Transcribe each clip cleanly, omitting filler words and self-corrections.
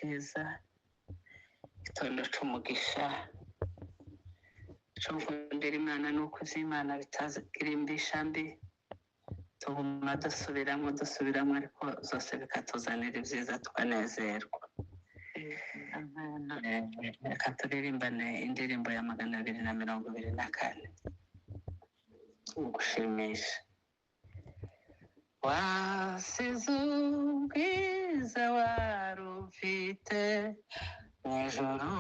cyiza, igitondo cy'umugisha cyo gukundira Imana n'uko uzi Imana bitazagira imbisha mbi, tuguma dusubiramo ariko zose bikatuzanira ibyiza tukanezerwa. Reka turirimbane indirimbo ya 224 gushimisha. Wasize ubwiza wari ufite mu ijoro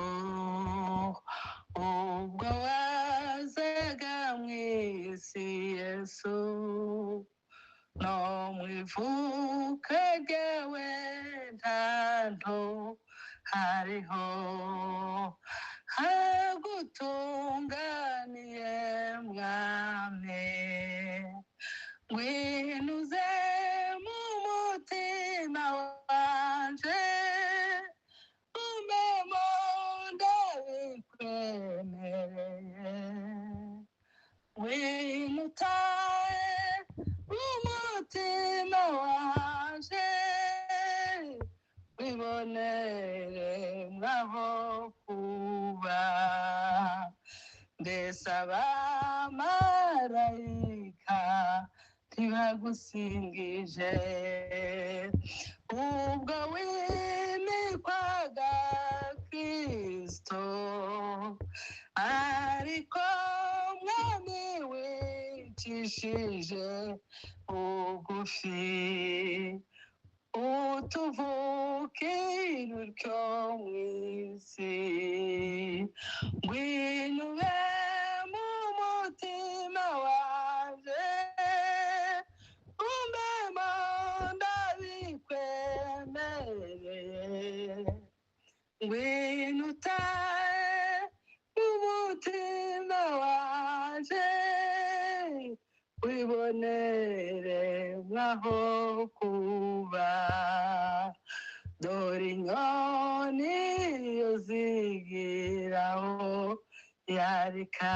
ubwo wazaga mu isi Yesu, no mu ivuka ryawe nta nto hariho hagutunganiye mwami, ngwinuze mu mutima wanje umemo ndabikwemereye, ngwinutaye umutima wanje wibonere mwaho kuba, mbese abamarayika ntibagusingije ubwo wimikwaga Kristo, ariko mwami wicishije bugufi utuvukira utyo mu isi, ngwinube mu mutima wanje umbemo ndabikwemereye, ngwinutaye mu mutima wanje wibonere mwaho kuba, dore inyoni iyo zigiraho yarika,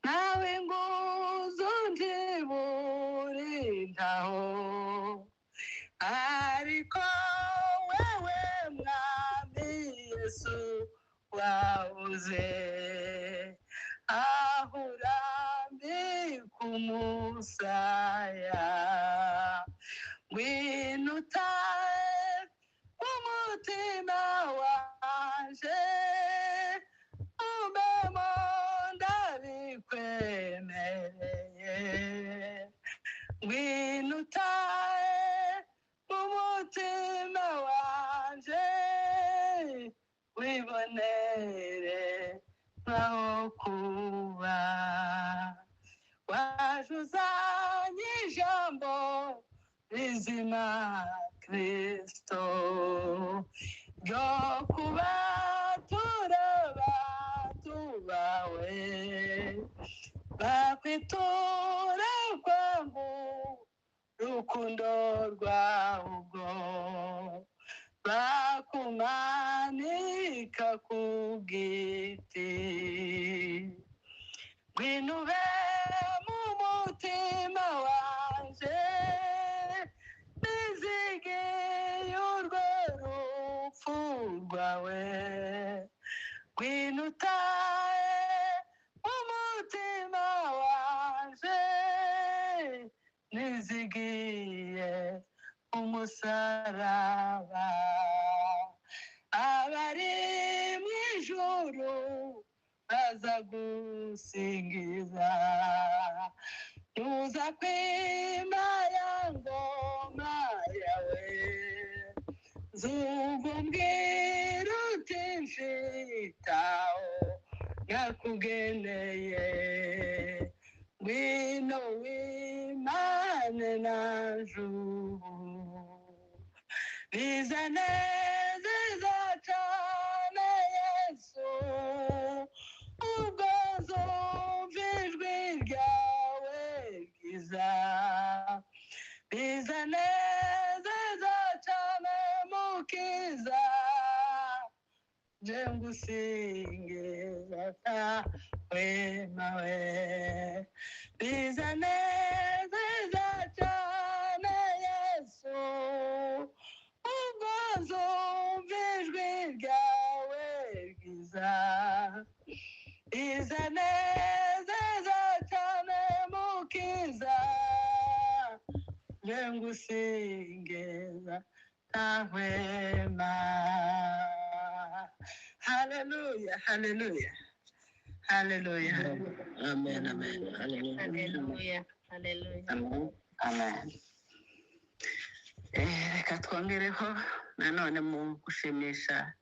nawe nguzo ndiburindaho, ariko wewe mwami Yesu wabuze aho urambika umusaya, ngwinutaye umutima wanje umbemo ndabikwemereye, ngwinutaye umutima wanje wibonere mwaho kuba, waje uzanye ijambo rizima Kristo ryo kuba tubawe, bakwitura kwangu rukundo rwahubwo, bakumanika ku giti, ngwinube mu mutima wanje nizigiye urwo rupfu rwawe, ngwinutaye umutima wanje nizigiye umusaraba, abari mu ijuru baza gusingiza, tuza kwima ya ngoma yawe, zumva umbwira uti mfitaho nakugeneye, ngwino wimane nanje ubu, bizanezeza cane Yesu ubwo zumva ijwi ryawe ryiza, bizanezeza cane Mukiza, nje ngusingiza wemawe, bizanezeza cane Yesu ubwo ngengusingeza ntahwema. Haleluya, haleluya, haleluya. Amen, amen. Hallelujah. Haleluya, haleluya. Amen, amen. Reka twongereho nanone mu gushimisha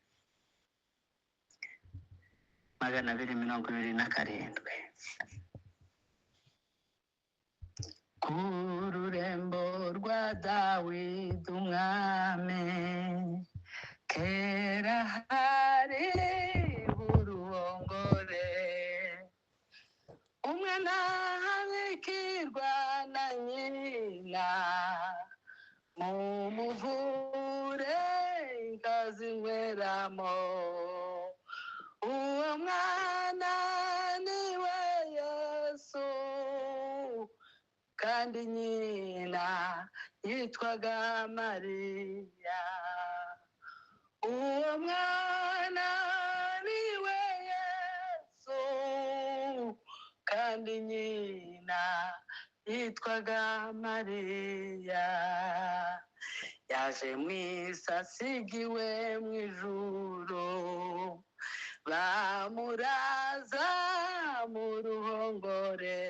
227. Ku rurembo rwa Dawidi umwami, kera hari uruhongore, umwana abikirwa na nyina, mu muvure ikazinyweramo. Uwo mwana niwe Yesu, kandi nyina yitwaga Mariya. Uwo mwana niwe Yesu, kandi nyina yitwaga Mariya. Yaje mu isi asigiwe mu ijuru, bamuraza mu ruhongore,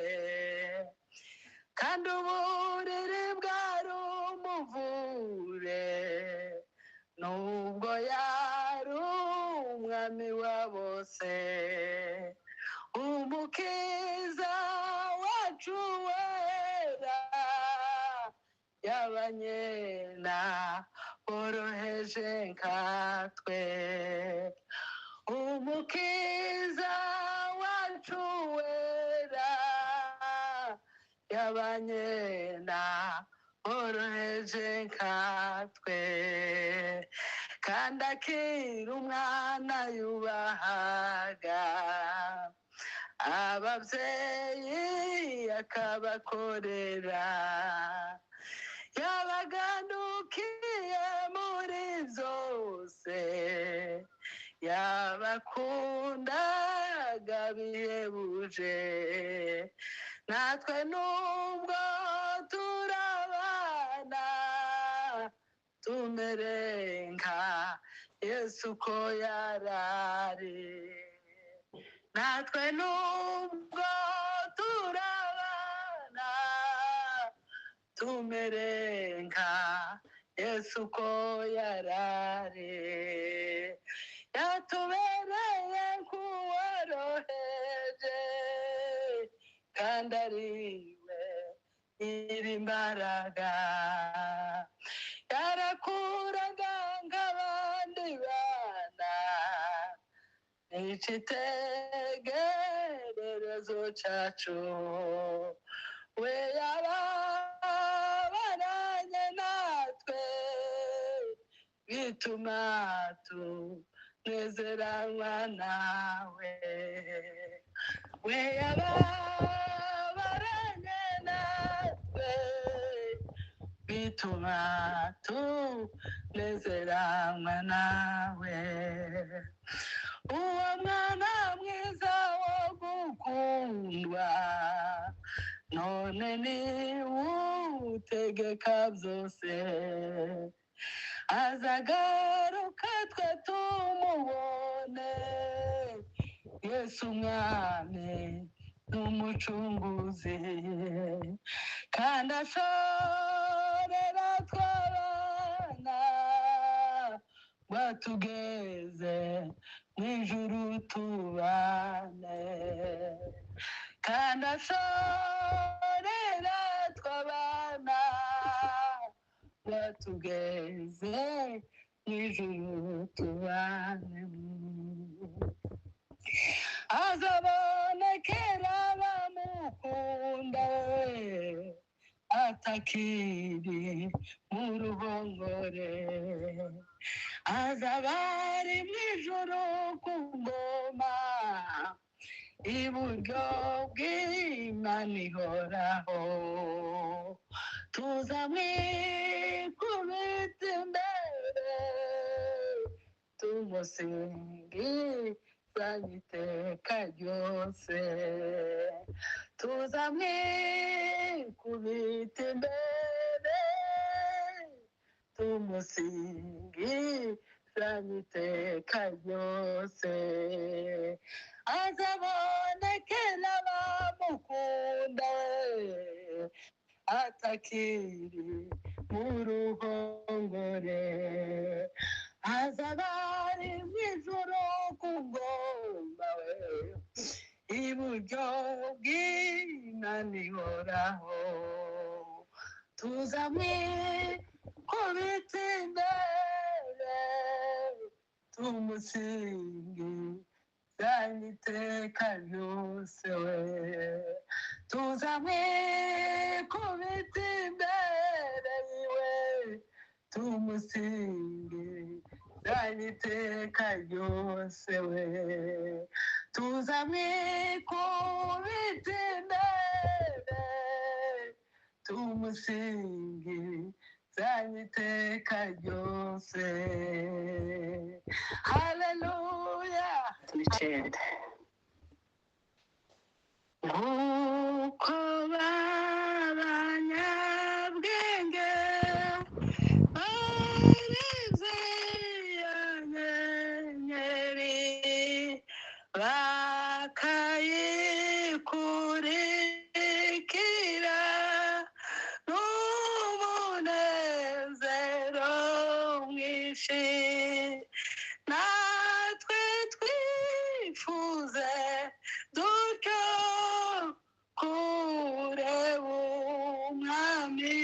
kandi uburiri bwari umuvure, nubwo yari umwami wa bose. Umukiza wacu wera yabanyena boroheje nkatwe. Umukiza wacu wera yabanyena boroheje nkatwe, kandi akiri umwana yubahaga ababyeyi akabakorera. Yabagandukiye muri zose, yabakundaga bihebuje. Natwe nubwo turabana, tumere nka Yesu ko yarari. Natwe nubwo turabana, tumere nka Yesu ko yarari. Yatubereye nk'uworoheje, kandi ariwe nyir'imbaraga. Yarakuraga nk'abandi bana, n'icitegererezo cacu. We yababaranye natwe, bituma tunezeranwa nawe. We yababaranye natwe, bituma tunezeranwa nawe. Uwo mwana mwiza wo gukundwa, none ni utegeka byose. Azagaruka twe tumubone, Yesu umwami n'umucunguzi, kandi ashorera twabana, batugeze mu ijuru tubane. Kandi ashorera twabana, batugeze mu ijuru tubane. Azabonekera abamukunda we, atakiri mu ruhongore. Azaba ari mu ijuru ku ngoma, iburyo bw'Imana ihoraho. Tuzamwikubita imbere, tumusingizanye iteka ryose. Tuzamwikubita imbere, tumusingiza iteka ryose azabonekera abamukunda atakiri mu ruhongore azaba ari mu ijoro ku ngoma we iburyo bw'Imana ihoraho tuzamwikubita imbere tumusingiza iteka ryose we tuzamwikubita imbere iwe tumusingiza iteka ryose we tuzamwikubita imbere tumusingiza iteka ryose haleluya nicende nk'uko b'abanyabwenge barize ya nyenyeri bakayikurikira n'umunezero mwinshi natwe twifuze dutyo kureba umwami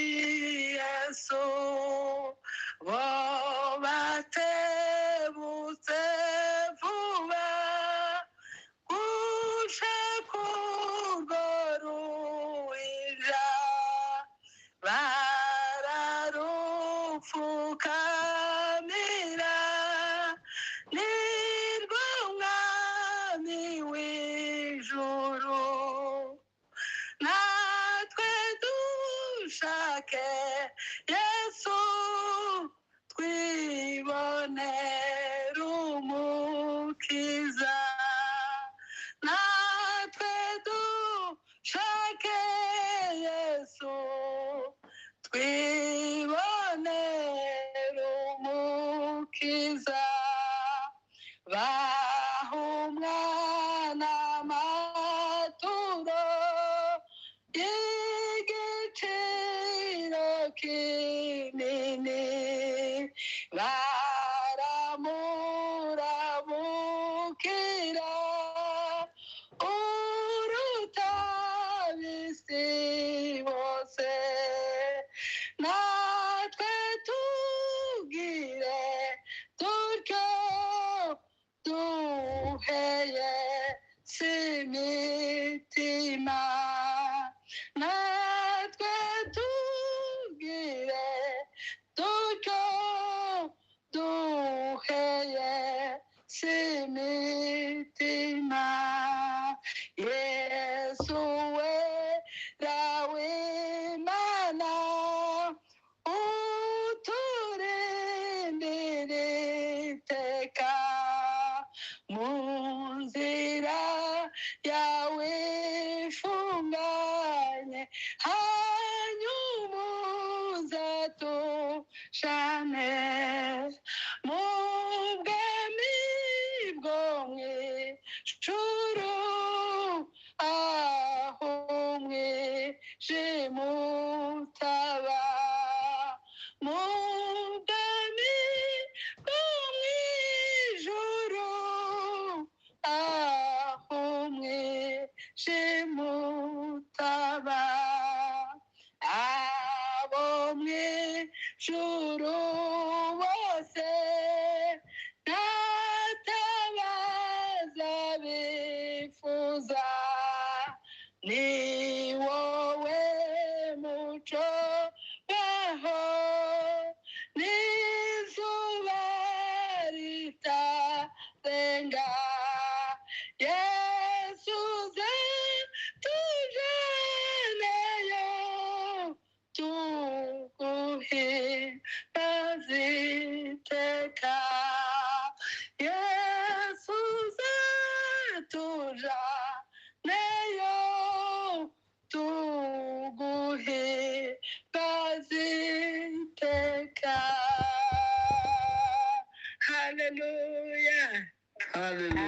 yesu bo batebutse vuba gushaka urwo ruhija bararupfukamira nirwo mwami w'ijuru natwe dushake yesu twibonera umukiza natwe dushake yesu twibonera umukiza baha umwana amaturo y'igiciro kinini baramuramukira uruta ab'isi bose natwe tubwire dutyo duheye s'imitima natwe tubwire dutyo duheye s'imitima yesu wera w'Imana uturindira iteka mu nzira yawe ifunganye hanyuma uzatushane mu bwami bwo mw'ijuru aho umwijima utaba mu bwami bwo mw'ijuru aho umwijima utaba abo mw'ijuru bose ntatabaza bifuza ni wowe muco baho n'izuba ritarenga yesu uze tujaneyo tuguhimbaze iteka yesu uze tujaneyo tuguhimbaze Hallelujah.